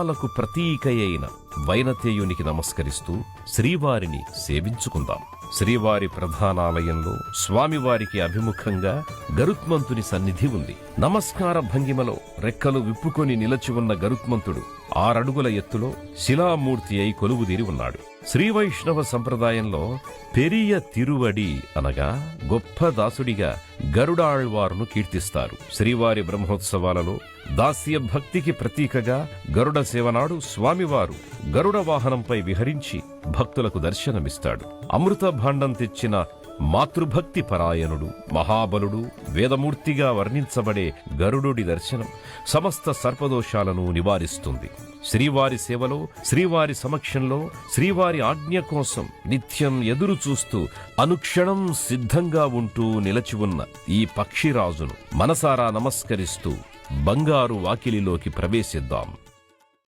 లకు ప్రతీకయైన వైనతేయునికి నమస్కరిస్తూ శ్రీవారిని సేవించుకుందాం. శ్రీవారి ప్రధానాలయంలో స్వామివారికి అభిముఖంగా గరుత్మంతుని సన్నిధి ఉంది. నమస్కార భంగిమలో రెక్కలు విప్పుకొని నిలచి ఉన్న గరుత్మంతుడు 6 అడుగుల ఎత్తులో శిలామూర్తి అయి కొలువుదీరి ఉన్నాడు. శ్రీవైష్ణవ సంప్రదాయంలో పెరియ తిరువడి అనగా గొప్ప దాసుడిగా గరుడాళ్వారును కీర్తిస్తారు. శ్రీవారి బ్రహ్మోత్సవాలలో దాస్య భక్తికి ప్రతీకగా గరుడ సేవనాడు స్వామివారు గరుడ వాహనంపై విహరించి భక్తులకు దర్శనమిస్తాడు. అమృత భాండం తెచ్చిన మాతృభక్తి పరాయణుడు, మహాబలుడు, వేదమూర్తిగా వర్ణించబడే గరుడుడి దర్శనం సమస్త సర్పదోషాలను నివారిస్తుంది. శ్రీవారి సేవలో, శ్రీవారి సమక్షంలో, శ్రీవారి ఆజ్ఞ కోసం నిత్యం ఎదురు చూస్తూ అనుక్షణం సిద్ధంగా ఉంటూ నిలచి ఉన్న ఈ పక్షిరాజును మనసారా నమస్కరిస్తూ బంగారు వాకిలిలోకి ప్రవేశిద్దాం.